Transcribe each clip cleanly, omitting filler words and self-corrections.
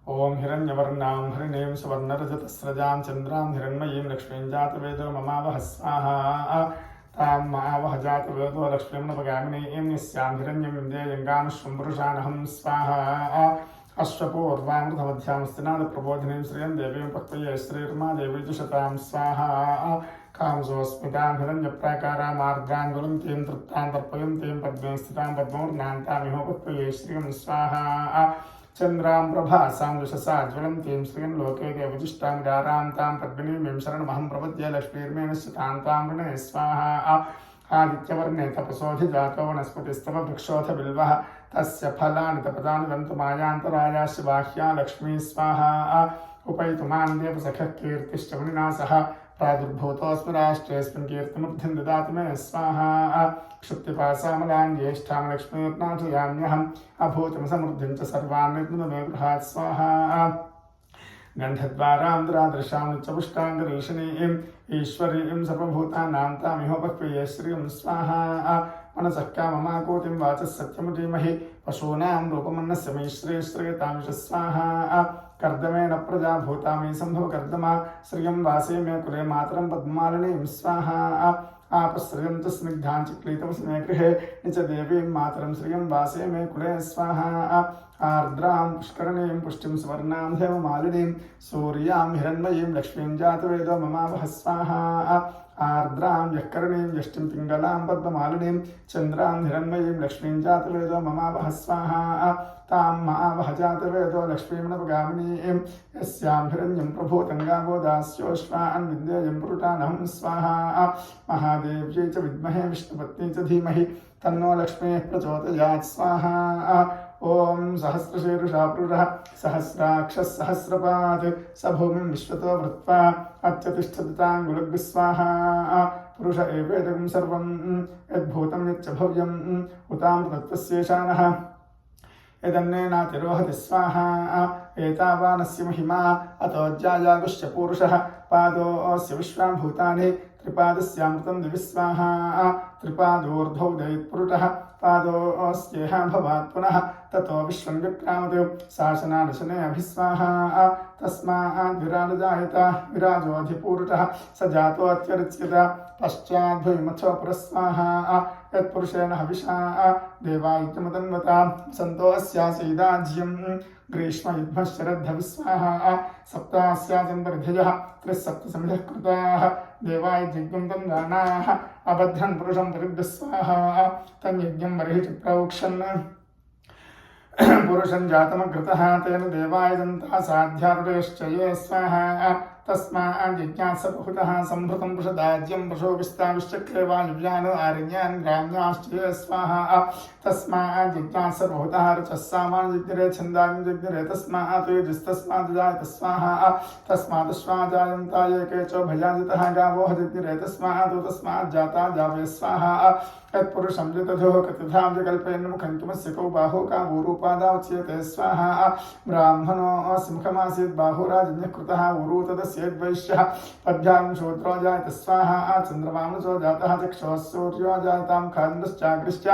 ओं हिरण्यवर्णां हरिणीं सुवर्णरजतस्रजां चन्द्रां हिरण्मयीं लक्ष्मीं जातवेदो ममावह स्वाहा तां मावह जातवेदो लक्ष्मीं नवगामिनीं यस्यां हिरण्यं विन्द्येयङ्गामश्वं पुरुषानहं स्वाहा अश्वपूर्वामृतमध्यामस्तिनादप्रबोधिनीं श्रियं देवीं पक्वये श्रीर्मा देवी जुषतां स्वाहा कांसोऽस्मितां हिरण्यप्राकारामार्द्राङ्गुलन्तीं तृप्तां तर्पयन्तीं पद्मे स्थितां पद्मवर्णान्तामिहो पक्वये श्रियं स्वाहा चन्द्रां प्रभासां यशसा ज्वलन्तीं श्रियं लोके देवजिष्टां गारां तां पद्मिनीं शरणमहं प्रपद्ये लक्ष्मीर्मेण स्थितां तां वृणे स्वाहा आदित्यवर्णे तपसोऽधिजातो वनस्पतिस्तव वृक्षोऽथ बिल्वः तस्य फलानि तपतानि दन्तमायान्तरायाश्च बाह्या लक्ष्मी स्वाहा उपैतुमां देवसखः कीर्तिश्च मुनिना सह प्रादुर्भूतोऽस्मि राष्ट्रेऽस्मिन् कीर्तिमूर्तिं ददातु मे स्वाहा क्षुप्तिपासामलां ज्येष्ठां लक्ष्मीर्नाथयाम्यहम् अभूतं समृद्धिं च सर्वान् मे गृहात् स्वाहा गन्धद्वारान्द्रादृशां नित्यपुष्टाङ्गरीषिणीं ईश्वरीं सर्वभूतानां तामिहोपक्वये श्रियं स्वाहा मनसः काममाकोटिं वाचः सत्यमुटीमहि पशूनां रूपमन्नस्य मे श्रेयश्रेयतां च स्वाहा कर्दमेन प्रजा भूतामि सम्भव कर्दमा श्रियं वासे मे कुले मातरं पद्मालिनीं स्वाहा आपश्रियं च स्निग्धां चिक्लीतवसि मे गृहे निच देवीं मातरं श्रियं वासे मे कुले स्वाहा आर्द्रां पुष्करणीं पुष्टिं सुवर्णां हेममालिनीं सूर्यां हिरण्मयीं लक्ष्मीं जातवेदो ममावह स्वाहा आर्द्रां यःकरणीं यष्टिं पिङ्गलां पद्ममालिनीं चन्द्रां हिरण्मयीं लक्ष्मीं जातवेदो ममावह स्वाहा तां मावह जातवेदो लक्ष्मीं नवगामिनीं यस्यां हिरण्यं प्रभूतं गावो दास्योऽश्वान् विन्द्येयं पुरुषानहं स्वाहा महादेव्यै च विद्महे विष्णुपत्नी च धीमहि तन्नो लक्ष्मीः प्रचोदयात् स्वाहा ॐ सहस्रशीर्षा पुरुषः सहस्राक्षः सहस्रपात् स भूमिं विश्वतो वृत्वा अत्यतिष्ठताङ्गुलग् स्वाहा पुरुष एवेदकं सर्वं यद्भूतं यच्च भव्यम् उतामृतत्वस्येषानः यदन्नेनातिरोहति स्वाहा एतावानस्य महिमा अतोऽज्यायागुश्च पूरुषः पादोऽस्य विश्वां भूतानि त्रिपादस्यामृतं दिवि स्वाहा त्रिपादोर्ध्वौ दयित्पुरुषः पादोऽस्येह भवात् पुनः ततो विश्वं व्यक्रामत् शासनानशने अभिस्वाहा तस्माद् विराजजायत विराजोऽधिपूरुषः स जातोऽत्यर्च्यत पश्चाद्भूमथो पुरस्वाहा यत्पुरुषेण हविषा देवायुज्यमतन्वता सन्तो अस्यासीदाज्यं ग्रीष्मयुग्मश्चरद्धविस्वाहा सप्तास्याजन्तरिधयः त्रिस्सप्तसमिधः कृताः देवायुज्यं तन्दानाः अबध्रन् पुरुषं परिद्यस्वाहा तन्यज्ञं बर्हिः चित्रौक्षन् पुरुषं जातमग्रतः तेन देवायदन्तः साध्यारुडेश्च ये स्वाहा तस्माज्जिज्ञास बहुतः सम्भृतं पुरुषदाज्यं पशो विस्ताविश्चक्रे वायुव्यानो आरण्यान् ग्राम्याश्च ये स्वाहा तस्माज्जिज्ञास बहुतः रचः सामान्यजिज्ञरे छन्दागं तस्मात् युजिस्तस्मात् जायत स्वाहा तस्मादश्वाजायन्ता ये केचो भयाजितः गावो हजिज्ञरे तस्मात् जाता जावे स्वाहा यत्पुरुषं जितधोः कतिधा विकल्पेन्मुखं किमस्य कौ बाहु का ऊरूपादावच्यते स्वाहा ब्राह्मणोऽस्य मुखमासीत् बाहुराजन्यः कृतः ऊरू तदस्येद्वैश्यः पद्भ्यां शूद्रो जायत स्वाहा चन्द्रमानुजो जातः चक्षुः सूर्यो जायतां खान्दश्चाग्निश्च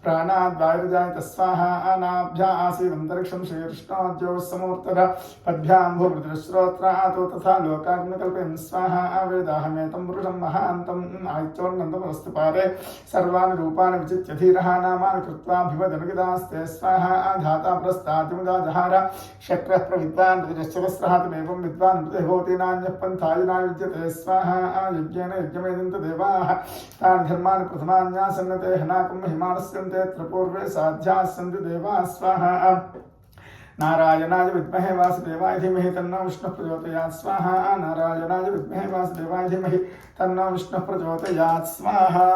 प्राणाद्वायुर्जायत स्वाहा नाभ्या आसीदन्तरिक्षं श्रीकृष्णोद्योः समूर्तः पद्भ्यां भूपृथ्वीश्रोत्रातो तथा लोकाग्निकल्पेन स्वाहा वेदाहमेतं पुरुषं महान्तम् आदित्योर्नन्दमस्तु पारे सर्वाणि रूपाणि विचित्य धीरः नामानि कृत्वा भिवदनुगिदास्ते स्वाहा धाता प्रस्तातिमुदा जहार शक्रः प्रविद्वान् ऋजश्चवस्रहातमेवं विद्वान् भवति नान्यः पन्थायिना युज्यते स्वाहा यज्ञेन यज्ञमेदन्त देवाः तानि धर्माणि प्रथमान्यासन्नते हनाकं महिमानस्यन्ते त्रिपूर्वे साध्याः सन्ति देवाः स्वाहा नारायणाय विद्महे वासुदेवाय धीमहि तन्नो विष्णुः प्रचोदयात् स्वाहा नारायणाय विद्महे वासुदेवाय धीमहि तन्नो विष्णुः प्रचोदयात् स्वाहा